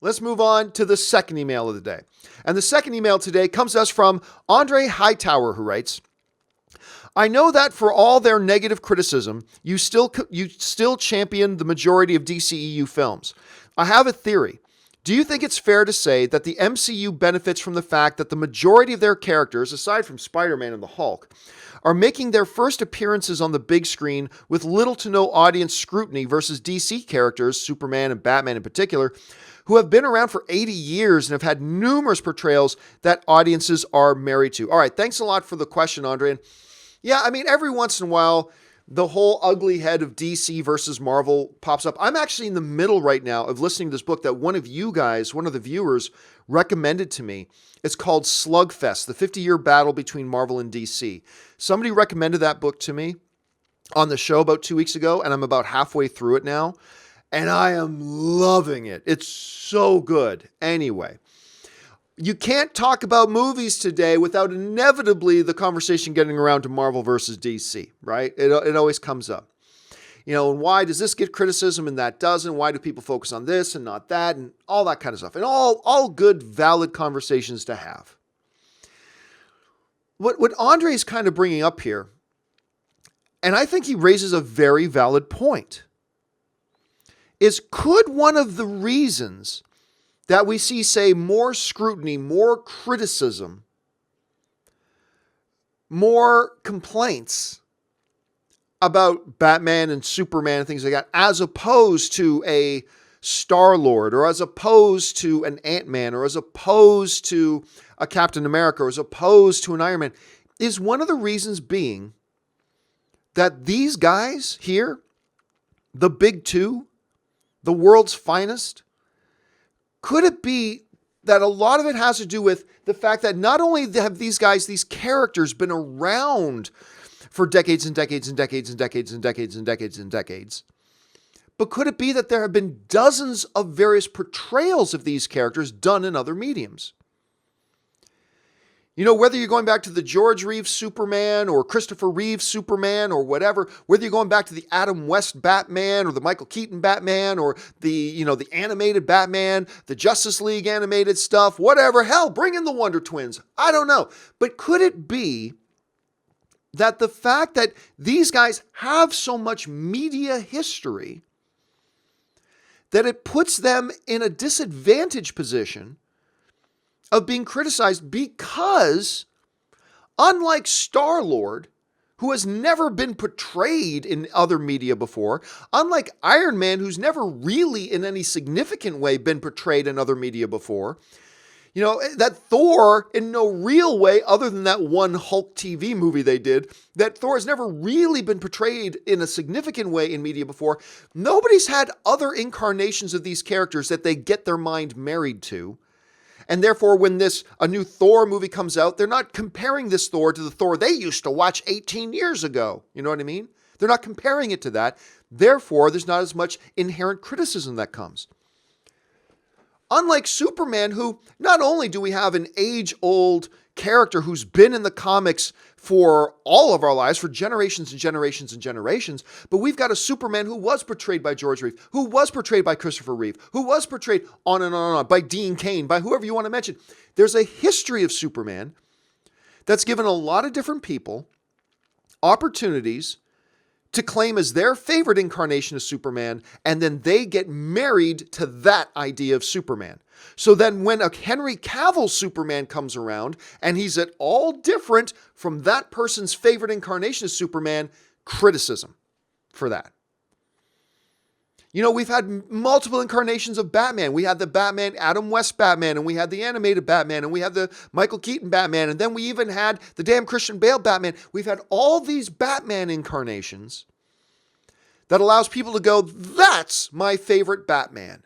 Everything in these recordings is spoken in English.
Let's move on to the second email of the day. And the second email today comes to us from Andre Hightower, who writes, I know that for all their negative criticism, you still champion the majority of DCEU films. I have a theory. Do you think it's fair to say that the MCU benefits from the fact that the majority of their characters, aside from Spiderman and the Hulk, are making their first appearances on the big screen with little to no audience scrutiny versus DC characters, Superman and Batman in particular, who have been around for 80 years and have had numerous portrayals that audiences are married to? All right, thanks a lot for the question, Andre. And yeah, I mean, every once in a while, the whole ugly head of DC versus Marvel pops up. I'm actually in the middle right now of listening to this book that one of you guys, one of the viewers, recommended to me. It's called Slugfest, the 50-year battle between Marvel and DC. Somebody recommended that book to me on the show about 2 weeks ago, and I'm about halfway through it now, and I am loving it. It's so good. Anyway, you can't talk about movies today without inevitably the conversation getting around to Marvel versus DC, right? It always comes up. You know, and why does this get criticism and that doesn't? Why do people focus on this and not that? And all that kind of stuff. And all good, valid conversations to have. What Andre is kind of bringing up here, and I think he raises a very valid point, is could one of the reasons that we see, say, more scrutiny, more criticism, more complaints about Batman and Superman and things like that, as opposed to a Star-Lord, or as opposed to an Ant-Man, or as opposed to a Captain America, or as opposed to an Iron Man, is one of the reasons being that these guys here, the big two, the world's finest, could it be that a lot of it has to do with the fact that not only have these guys, these characters, been around for decades and decades and decades and decades and decades and decades and decades, but could it be that there have been dozens of various portrayals of these characters done in other mediums? You know, whether you're going back to the George Reeves Superman or Christopher Reeves Superman or whatever, whether you're going back to the Adam West Batman or the Michael Keaton Batman or the animated Batman, the Justice League animated stuff, whatever, hell, bring in the Wonder Twins. I don't know. But could it be that the fact that these guys have so much media history that it puts them in a disadvantaged position of being criticized because, unlike Star-Lord, who has never been portrayed in other media before, unlike Iron Man, who's never really in any significant way been portrayed in other media before, you know, that Thor, in no real way, other than that one Hulk TV movie they did, that Thor has never really been portrayed in a significant way in media before. Nobody's had other incarnations of these characters that they get their mind married to. And therefore, when a new Thor movie comes out, they're not comparing this Thor to the Thor they used to watch 18 years ago. You know what I mean? They're not comparing it to that. Therefore, there's not as much inherent criticism that comes. Unlike Superman, who not only do we have an age-old character who's been in the comics for all of our lives, for generations and generations and generations, but we've got a Superman who was portrayed by George Reeves, who was portrayed by Christopher Reeve, who was portrayed on and on and on by Dean Cain, by whoever you want to mention. There's a history of Superman that's given a lot of different people opportunities to claim as their favorite incarnation of Superman, and then they get married to that idea of Superman. So then when a Henry Cavill Superman comes around, and he's at all different from that person's favorite incarnation of Superman, criticism for that. You know, we've had multiple incarnations of Batman. We had the Batman, Adam West Batman, and we had the animated Batman, and we had the Michael Keaton Batman, and then we even had the damn Christian Bale Batman. We've had all these Batman incarnations that allows people to go, that's my favorite Batman.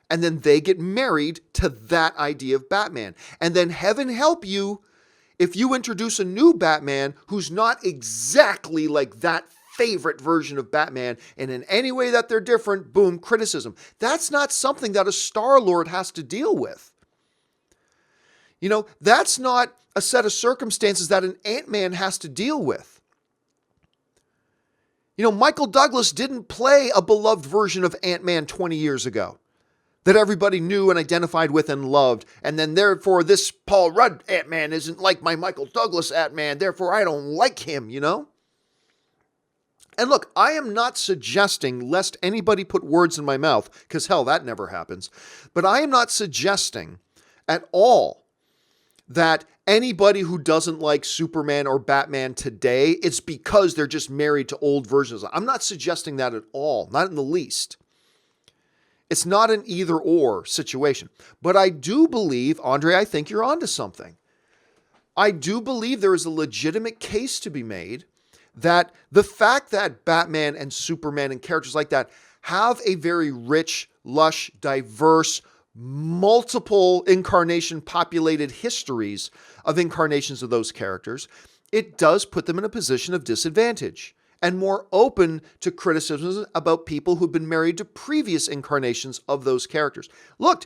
And then they get married to that idea of Batman. And then heaven help you if you introduce a new Batman who's not exactly like that favorite version of Batman, and in any way that they're different, boom, criticism. That's not something that a Star-Lord has to deal with. You know, that's not a set of circumstances that an Ant-Man has to deal with. You know, Michael Douglas didn't play a beloved version of Ant-Man 20 years ago. that everybody knew and identified with and loved. And then therefore this Paul Rudd Ant-Man isn't like my Michael Douglas Ant-Man. Therefore I don't like him, you know? And look, I am not suggesting, lest anybody put words in my mouth, because hell, that never happens. But I am not suggesting at all that anybody who doesn't like Superman or Batman today, it's because they're just married to old versions. I'm not suggesting that at all, not in the least. It's not an either or situation. But I do believe, Andre, I think you're onto something. I do believe there is a legitimate case to be made that the fact that Batman and Superman and characters like that have a very rich, lush, diverse, multiple incarnation populated histories of incarnations of those characters, it does put them in a position of disadvantage and more open to criticisms about people who've been married to previous incarnations of those characters. Look,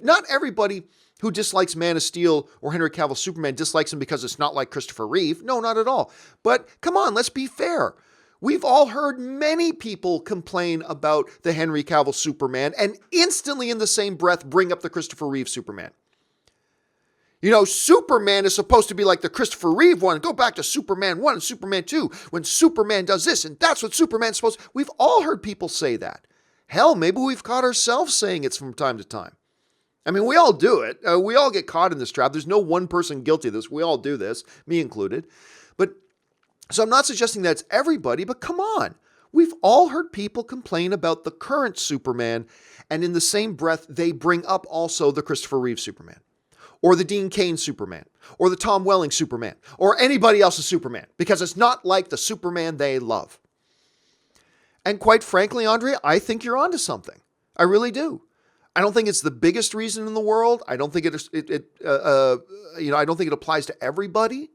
not everybody who dislikes Man of Steel or Henry Cavill Superman dislikes him because it's not like Christopher Reeve. No, not at all. But come on, let's be fair. We've all heard many people complain about the Henry Cavill Superman and instantly in the same breath bring up the Christopher Reeve Superman. You know, Superman is supposed to be like the Christopher Reeve one. Go back to Superman 1 and Superman 2 when Superman does this and that's what Superman's supposed to. We've all heard people say that. Hell, maybe we've caught ourselves saying it from time to time. I mean, we all do it. We all get caught in this trap. There's no one person guilty of this. We all do this, me included. So I'm not suggesting that's everybody, but come on. We've all heard people complain about the current Superman, and in the same breath, they bring up also the Christopher Reeve Superman, or the Dean Cain Superman, or the Tom Welling Superman, or anybody else's Superman, because it's not like the Superman they love. And quite frankly, Andre, I think you're onto something. I really do. I don't think it's the biggest reason in the world. I don't think I don't think it applies to everybody.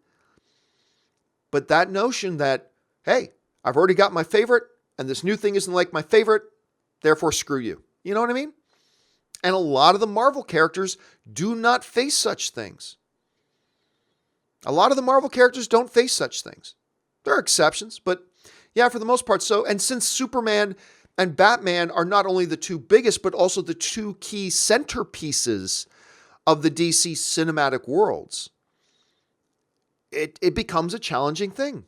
But that notion that, hey, I've already got my favorite and this new thing isn't like my favorite, therefore screw you. You know what I mean? And a lot of the Marvel characters do not face such things. A lot of the Marvel characters don't face such things. There are exceptions, but yeah, for the most part so. And since Superman and Batman are not only the two biggest, but also the two key centerpieces of the DC cinematic worlds, it becomes a challenging thing.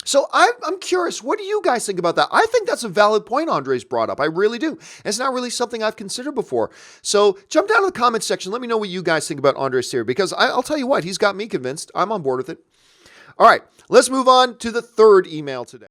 So I'm curious, what do you guys think about that? I think that's a valid point Andre's brought up. I really do. And it's not really something I've considered before. So jump down to the comments section. Let me know what you guys think about Andre's theory, because I'll tell you what, he's got me convinced. I'm on board with it. All right, let's move on to the third email today.